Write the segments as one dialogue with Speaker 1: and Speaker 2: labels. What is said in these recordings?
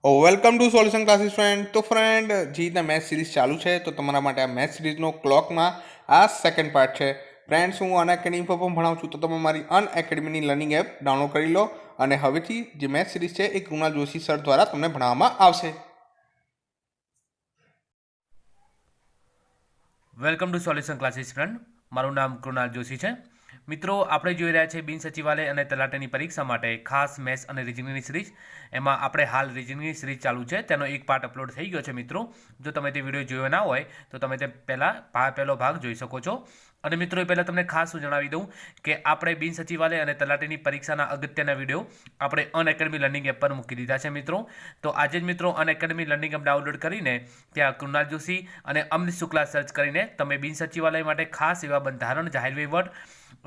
Speaker 1: Welcome to solution classes friend. તો friend, જે રીતના મેથ્સ સિરીઝ ચાલુ છે તો તમારા માટે આ મેથ્સ સિરીઝનો ક્લોકમાં આ સેકન્ડ પાર્ટ છે. ફ્રેન્ડ્સ, હું અનએકેડમી પર પણ ભણાવું છું, તો તમે મારી અનએકેડમીની લર્નિંગ એપ ડાઉનલોડ કરી લો અને હવેથી જે મેથ્સ સિરીઝ છે એ કૃણાલ જોશી સર દ્વારા તમને ભણાવવામાં આવશે.
Speaker 2: Welcome to solution classes friend. મારું નામ કૃણાલ જોશી છે. મિત્રો, આપણે જોઈ રહ્યા છીએ બિન સચિવાલય અને તલાટીની પરીક્ષા માટે ખાસ મેથ્સ અને રિઝનિંગની સિરીઝ. એમાં આપણે હાલ રિઝનિંગની સિરીઝ ચાલુ છે, તેનો એક પાર્ટ અપલોડ થઈ ગયો છે. મિત્રો, જો તમે તે વિડીયો જોયો ના હોય તો તમે તે પહેલો ભાગ જોઈ શકો છો. અને મિત્રો, એ પહેલાં તમને ખાસ હું જણાવી દઉં કે આપણે બિન સચિવાલય અને તલાટીની પરીક્ષાના અગત્યના વિડીયો આપણે અનએકેડમી લર્નિંગ એપ પર મૂકી દીધા છે. મિત્રો, તો આજે જ મિત્રો અનએકેડમી લર્નિંગ એપ ડાઉનલોડ કરીને ત્યાં કૃણાલ જોશી અને અમૃત શુક્લા સર્ચ કરીને તમે બિન સચિવાલય માટે ખાસ એવા બંધારણ, જાહેર વહીવટ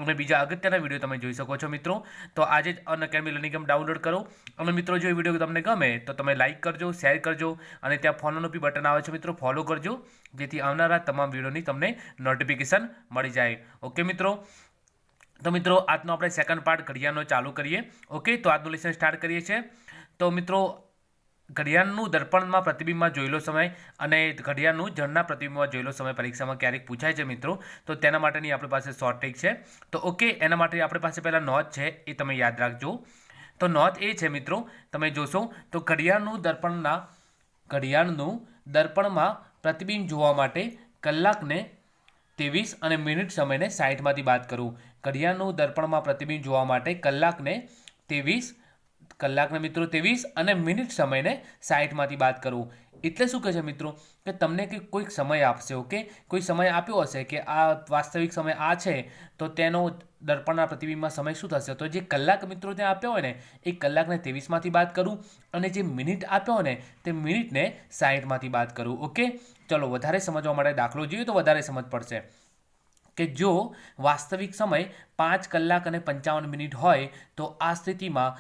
Speaker 2: અને બીજા અગત્યના વિડીયો તમે જોઈ શકો છો. મિત્રો, તો આજે જ અનએકેડમી લર્નિંગ એપ ડાઉનલોડ કરો. અને મિત્રો, જો એ વિડીયો તમને ગમે તો તમે લાઇક કરજો, શેર કરજો અને ત્યાં ફોલોનું બી બટન આવે છે. મિત્રો, ફોલો કરજો જેથી આવનારા તમામ વિડીયોની તમને નોટિફિકેશન મળી જાય. ઓકે મિત્રો, તો મિત્રો આજનો આપણે સેકન્ડ પાર્ટ ઘડિયાળનો ચાલુ કરીએ. ઓકે, તો આજનું લેસન સ્ટાર્ટ કરીએ છીએ. તો મિત્રો, ઘડિયાળનું દર્પણમાં પ્રતિબિંબમાં જોયેલો સમય અને ઘડિયાળનું જળના પ્રતિબિંબમાં જોયેલો સમય પરીક્ષામાં ક્યારેક પૂછાય છે. મિત્રો, તો તેના માટેની આપણી પાસે શોર્ટ ટ્રીક છે. તો ઓકે, એના માટે આપણી પાસે પહેલાં નોંધ છે, એ તમે યાદ રાખજો. તો નોંધ એ છે મિત્રો, તમે જોશો તો ઘડિયાળનું દર્પણમાં પ્રતિબિંબ જોવા માટે કલાકને 23 અને મિનિટ સમયને 60માંથી બાદ કરવું. ઘડિયાળનું દર્પણમાં પ્રતિબિંબ જોવા માટે કલાકને મિત્રો 23 અને મિનિટ સમયને 60માંથી બાદ કરવું. એટલે શું કહે છે મિત્રો, કે તમને કોઈક સમય આપશે. ઓકે, કોઈ સમય આપ્યો હશે કે આ વાસ્તવિક સમય આ છે, તો તેનો દર્પણના પ્રતિબિંબમાં સમય શું થશે? તો જે કલાક મિત્રો ત્યાં આપ્યો હોય ને, એ કલાકને 23માંથી બાદ કરવું અને જે મિનિટ આપ્યો હોય ને, તે મિનિટને 60માંથી બાદ કરવું. ઓકે, ચલો વધારે સમજવા માટે દાખલો જોઈએ તો વધારે સમજ પડશે કે જો વાસ્તવિક સમય 5 કલાક અને 55 મિનિટ હોય તો આ સ્થિતિમાં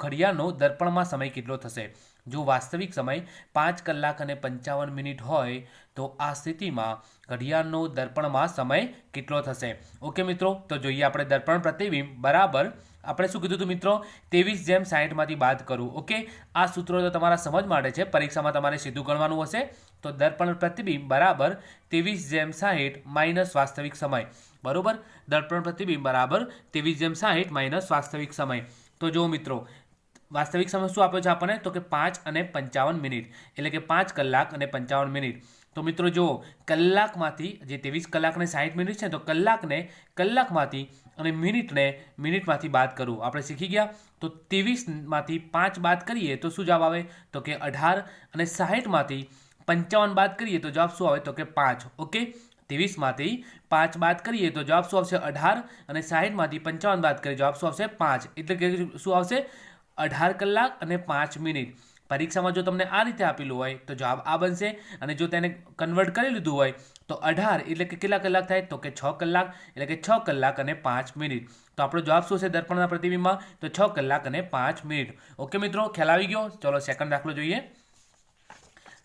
Speaker 2: ઘડિયાળનો દર્પણમાં સમય કેટલો થશે? જો વાસ્તવિક સમય 5 કલાક અને 55 મિનિટ હોય તો આ સ્થિતિમાં ઘડિયાળનો દર્પણમાં સમય કેટલો થશે? ઓકે મિત્રો, તો જોઈએ આપણે દર્પણ પ્રતિબિંબ બરાબર આપણે શું કીધું હતું મિત્રો? 23/60માંથી બાદ કરવું. ઓકે, આ સૂત્રો તો તમારા સમજ માટે છે, પરીક્ષામાં તમારે સીધું ગણવાનું હશે. તો દર્પણ પ્રતિબિંબ બરાબર 23/60 માઇનસ વાસ્તવિક સમય. બરોબર, દર્પણ પ્રતિબિંબ બરાબર 23/60 માઇનસ વાસ્તવિક સમય. તો જો મિત્રો, વાસ્તવિક સમય શું આપ્યો છે આપણને? તો કે 5 અને 55 મિનિટ, એટલે કે 5 કલાક અને 55 મિનિટ. તો મિત્રો જુઓ, કલાકમાંથી જે 23 કલાક ને 60 મિનિટ છે, તો કલાકને કલાકમાંથી અને મિનિટને મિનિટમાંથી બાદ કરવું. આપણે શીખી ગયા. તો 23માંથી 5 બાદ કરીએ તો શું જવાબ આવે? તો કે 18. અને 60માંથી 55 બાદ કરીએ તો જવાબ શું આવે? તો કે 5. ઓકે, 23માંથી 5 બાદ કરીએ તો જવાબ શું આવશે? 18. અને 60માંથી 55 બાદ કરીએ જવાબ શું આવશે? 5. એટલે કે શું આવશે? 18 કલાક અને 5 મિનિટ. પરીક્ષામાં જો તમને આ રીતે આપેલું હોય તો જવાબ આ બનશે. અને જો તેને કન્વર્ટ કરી લીધું હોય તો 18 એટલે કે કેટલા કલાક થાય? તો કે 6 કલાક, એટલે કે 6 કલાક અને 5 મિનિટ. તો આપણો જવાબ શું છે દર્પણના પ્રતિબિંબમાં? તો 6 કલાક અને 5 મિનિટ. ઓકે મિત્રો, ખ્યાલ આવી ગયો? ચલો સેકન્ડ દાખલો જોઈએ.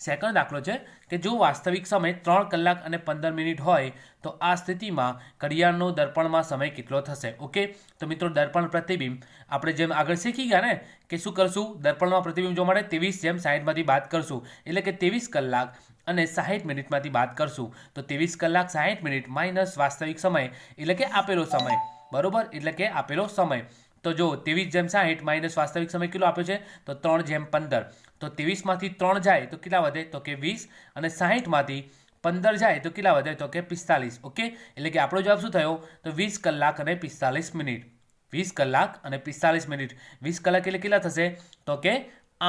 Speaker 2: સેકન્ડ દાખલો છે કે જો વાસ્તવિક સમય 3 કલાક અને 15 મિનિટ હોય તો આ સ્થિતિમાં ઘડિયાળનો દર્પણમાં સમય કેટલો થશે? ઓકે, તો મિત્રો દર્પણ પ્રતિબિંબ આપણે જેમ આગળ શીખી ગયા ને કે શું કરશું? દર્પણમાં પ્રતિબિંબ જોવા માટે 23/60માંથી બાદ કરશું, એટલે કે 23 કલાક અને 60 મિનિટમાંથી બાદ કરશું. તો 23 કલાક 60 મિનિટ માઇનસ વાસ્તવિક સમય, એટલે કે આપેલો સમય. બરોબર, એટલે કે આપેલો સમય. તો જો 23/60 માઇનસ વાસ્તવિક સમય કેટલો આપ્યો છે? તો 3/15. તો 23માંથી 3 જાય તો કેટલા વધે? તો કે 20. અને 60માંથી 15 જાય તો કેટલા વધે? તો કે 45. ઓકે, એટલે કે આપણો જવાબ શું થયો? તો 20 કલાક અને 45 મિનિટ. 20 કલાક અને 45 મિનિટ. 20 કલાક એટલે કેટલા થશે? તો કે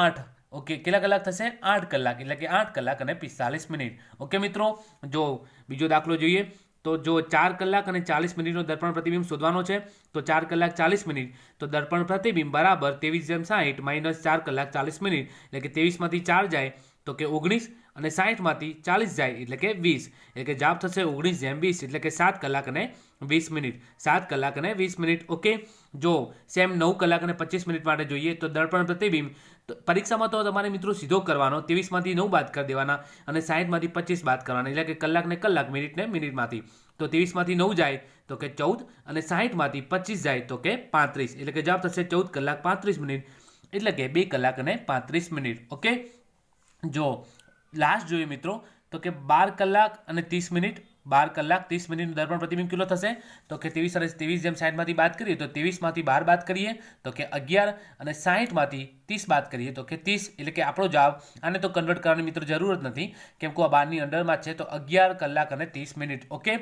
Speaker 2: 8. ઓકે, કેટલા કલાક થશે? 8 કલાક, એટલે કે 8 કલાક અને 45 મિનિટ. ઓકે મિત્રો, જો બીજો દાખલો જોઈએ. તો જો 4 કલાક અને 40 મિનિટનો દર્પણ પ્રતિબિંબ શોધવાનો છે, તો 4 કલાક 40 મિનિટ, તો દર્પણ પ્રતિબિંબ બરાબર 23/60 માઇનસ 4 કલાક 40 મિનિટ, એટલે કે 23માંથી 4 જાય તો કે 19. અને 60માંથી 40 જાય એટલે કે 20, એટલે કે જવાબ થશે 19/20, એટલે કે 7 કલાક અને 20 મિનિટ. 7 કલાક અને 20 મિનિટ. ઓકે, જો સેમ 9 કલાક અને 25 મિનિટ માટે જોઈએ તો દર્પણ પ્રતિબિંબ પરીક્ષામાં તો તમારે મિત્રો સીધો કરવાનો, 23માંથી 9 બાદ કરી દેવાના અને 60માંથી 25 બાદ કરવાના, એટલે કે કલાકને કલાક, મિનિટને મિનિટમાંથી. તો 23માંથી 9 જાય તો કે 14 અને 60માંથી 25 જાય તો કે 35, એટલે કે જવાબ થશે 14 કલાક 35 મિનિટ. એટલે કે 2 કલાક અને 35 મિનિટ. ઓકે, જો લાસ્ટ જોઈએ મિત્રો તો કે 12 કલાક અને 30 મિનિટ, 12 કલાક 30 મિનિટનું દર્પણ પ્રતિબિંબ કેટલો થશે? તો કે 23 અને 23 જેમ 60માંથી બાદ કરીએ તો 23માંથી 12 બાદ કરીએ તો કે 11 અને 60માંથી 30 બાદ કરીએ તો કે 30, એટલે કે આપણો જવાબ, આને તો કન્વર્ટ કરવાની મિત્રો જરૂર જ નથી કેમ કે આ 12ની અંડરમાં છે, તો 11 કલાક અને 30 મિનિટ. ઓકે,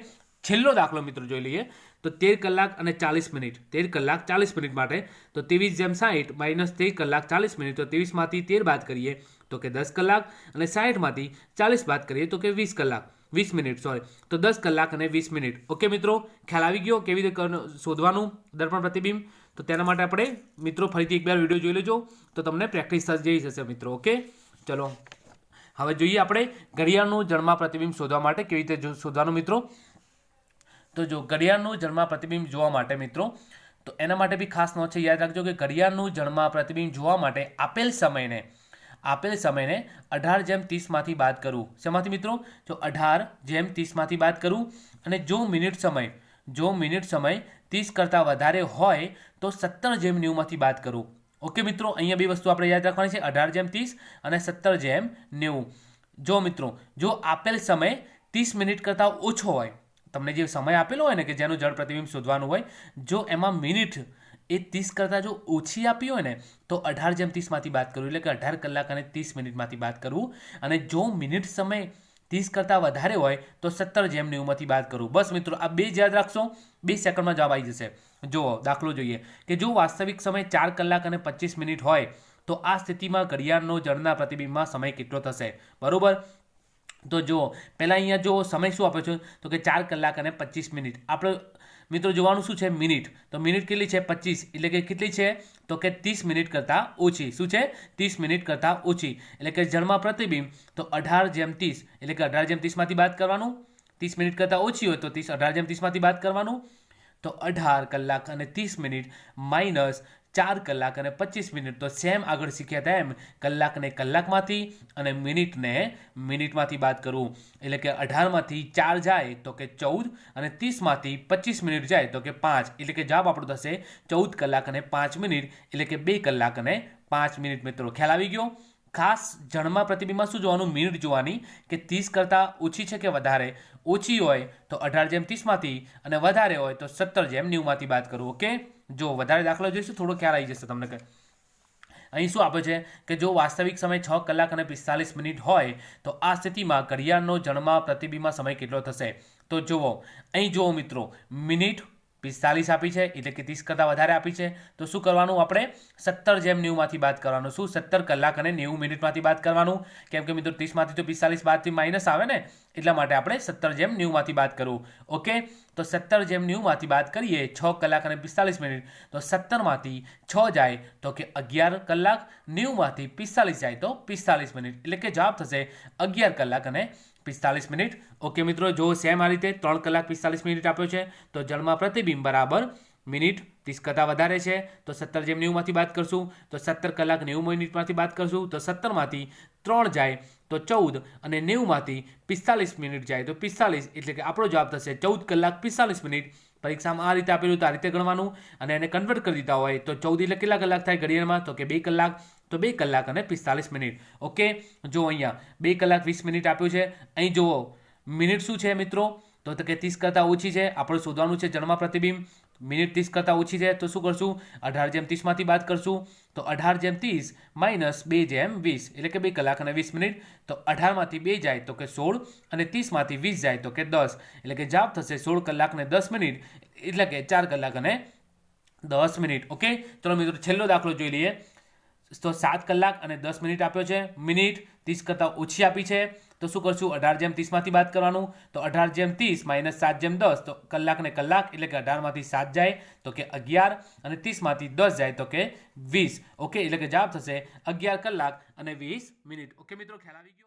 Speaker 2: છેલ્લો દાખલો મિત્રો જોઈ લઈએ તો 13 કલાક અને 40 મિનિટ, 13 કલાક 40 મિનિટ માટે તો 23 જેમ 60 માઇનસ 13 કલાક 40 મિનિટ, તો 23માંથી 13 બાદ કરીએ તો કે 10 કલાક અને 60માંથી 40 બાદ કરીએ તો કે 20 કલાક 20 મિનિટ, સોરી, તો 10 કલાક અને 20 મિનિટ. ઓકે મિત્રો, ખ્યાલ આવી ગયો કેવી રીતે શોધવાનું દર્પણ પ્રતિબિંબ? તો તેના માટે આપણે મિત્રો ફરીથી એકવાર વિડીયો જોઈ લેજો તો તમને પ્રેક્ટિસ જેવી થશે મિત્રો. ઓકે, ચલો હવે જોઈએ આપણે ઘડિયાળનું જળમાં પ્રતિબિંબ શોધવા માટે કેવી રીતે શોધવાનું મિત્રો. તો જો ઘડિયાળનું જળમાં પ્રતિબિંબ જોવા માટે મિત્રો, તો એના માટે બી ખાસ નોંધ છે, યાદ રાખજો કે ઘડિયાળનું જળમાં પ્રતિબિંબ જોવા માટે આપેલ સમયને 18/30માંથી બાદ કરવું. શેમાંથી મિત્રો? જો 18/30માંથી બાદ કરવું, અને જો મિનિટ સમય 30 કરતાં વધારે હોય તો 17/90માંથી બાદ કરવું. ઓકે મિત્રો, અહીંયા બે વસ્તુ આપણે યાદ રાખવાની છે, 18/30 અને 17/90. જો મિત્રો, જો આપેલ સમય 30 મિનિટ કરતાં ઓછો હોય, તમને જે સમય આપેલો હોય ને કે જેનું જળ પ્રતિબિંબ શોધવાનું હોય, જો એમાં મિનિટ એ 30 કરતાં જો ઓછી આપી હોય ને તો 18/30માંથી બાદ કરવું, એટલે કે 18 કલાક અને 30 મિનિટમાંથી બાદ કરવું. અને જો મિનિટ સમય 30 કરતાં વધારે હોય તો 17/90માંથી બાદ કરવું. બસ મિત્રો, આ બે જ યાદ રાખશો, 2 સેકન્ડમાં જવાબ આવી જશે. જો દાખલો જોઈએ કે જો વાસ્તવિક સમય 4 કલાક અને 25 મિનિટ હોય તો આ સ્થિતિમાં ઘડિયાળનો જળના પ્રતિબિંબમાં સમય કેટલો થશે? બરોબર, તો જો પહેલાં અહીંયા જો સમય શું આપ્યો છે તો કે 4 કલાક અને 25 મિનિટ. આપણે મિત્રો જોવાનું શું છે? મિનિટ. તો મિનિટ કેટલી છે? 25, એટલે કે કેટલી છે? તો કે 30 મિનિટ કરતાં ઓછી. શું છે? 30 મિનિટ કરતાં ઓછી, એટલે કે જળમાં પ્રતિબિંબ તો 18/30, એટલે કે 18/30માંથી બાદ કરવાનું. 30 મિનિટ કરતાં ઓછી હોય તો 18/30માંથી બાદ કરવાનું, તો 18 કલાક અને 30 મિનિટ માઇનસ 4 કલાક અને 25 મિનિટ. તો સેમ આગળ શીખ્યા તેમ કલાકને કલાકમાંથી અને મિનિટને મિનિટમાંથી બાદ કરવું, એટલે કે 18માંથી 4 જાય તો કે 14 અને 30માંથી 25 મિનિટ જાય તો કે 5, એટલે કે જવાબ આપણો થશે 14 કલાક અને 5 મિનિટ, એટલે કે 2 કલાક અને 5 મિનિટ. મિત્રો ખ્યાલ આવી ગયો? ખાસ જળમાં પ્રતિબિંબમાં શું જોવાનું? મિનિટ જોવાની કે 30 કરતાં ઓછી છે કે વધારે. ઓછી હોય તો 18/30માંથી અને વધારે હોય તો 17/90માંથી બાદ કરવું. ઓકે, જો વધારે દાખલો જોઈશું થોડો ખ્યાલ આવી જશે તમને. કે અહીં શું આપે છે કે જો વાસ્તવિક સમય 6 કલાક અને 45 મિનિટ હોય તો આ સ્થિતિમાં ઘડિયાળનો જળમાં પ્રતિબિંબમાં સમય કેટલો થશે? તો જુઓ, અહીં જુઓ મિત્રો, મિનિટ 45 આપી છે, એટલે કે 30 કરતાં વધારે આપી છે, તો શું કરવાનું? આપણે 17/90માંથી બાદ કરવાનું. શું? 17 કલાક અને 90 મિનિટમાંથી બાદ કરવાનું, કેમ કે મિત્રો 30માંથી તો 45 બાદથી માઇનસ આવે ને, એટલા માટે આપણે 17/90માંથી બાદ કરવું. ઓકે, તો 17/90માંથી બાદ કરીએ 6 કલાક અને 45 મિનિટ, તો 17માંથી 6 જાય તો કે 11 કલાક, 90માંથી 45 જાય તો 45 મિનિટ, એટલે કે જવાબ થશે 11 કલાક અને 45 મિનિટ. ઓકે મિત્રો, જો સેમ આ રીતે 3 કલાક 45 મિનિટ આપ્યો છે તો જળમાં પ્રતિબિંબ બરાબર મિનિટ 30 કરતાં વધારે છે તો 17/90માંથી બાદ કરશું, તો 17 કલાક 90 મિનિટમાંથી બાદ કરશું, તો 17માંથી 3 જાય તો 14 અને 90માંથી 45 મિનિટ જાય તો 45, એટલે કે આપણો જવાબ થશે 14 કલાક 45 મિનિટ. પરીક્ષામાં આ રીતે આપેલું તો આ રીતે ગણવાનું, અને એને કન્વર્ટ કરી દીધા હોય તો 14 એટલે કેટલા કલાક થાય ઘડિયાળમાં? તો કે 2 કલાક, તો 2 કલાક અને 45 મિનિટ. ઓકે, જો અહીંયા 2 કલાક 20 મિનિટ આપ્યું છે. અહીં જુઓ મિનિટ શું છે મિત્રો? તો કે 30 કરતાં ઓછી છે. આપણે શોધવાનું છે જળમાં પ્રતિબિંબ. મિનિટ 30 કરતાં ઓછી છે તો શું કરશું? 18/30માંથી બાદ કરશું, તો 18/30 માઇનસ 2/20, એટલે કે 2 કલાક અને 20 મિનિટ. તો 18માંથી 2 જાય તો કે 16 અને 30માંથી 20 જાય તો કે 10, એટલે કે જવાબ થશે 16 કલાક અને 10 મિનિટ, એટલે કે 4 કલાક અને 10 મિનિટ. ઓકે, ચલો મિત્રો છેલ્લો દાખલો જોઈ લઈએ. તો 7 કલાક અને 10 મિનિટ આપ્યો છે. મિનિટ 30 કરતાં ઓછી આપી છે, તો શું કરશું? 18/30માંથી બાદ કરવાનું, તો 18/30 માઇનસ 7/10, તો કલાક ને કલાક, એટલે કે 18માંથી 7 જાય તો કે 11 અને 30માંથી 10 જાય તો કે 20. ઓકે, એટલે કે જવાબ થશે 11 કલાક અને 20 મિનિટ. ઓકે મિત્રો, ખ્યાલ આવી ગયો?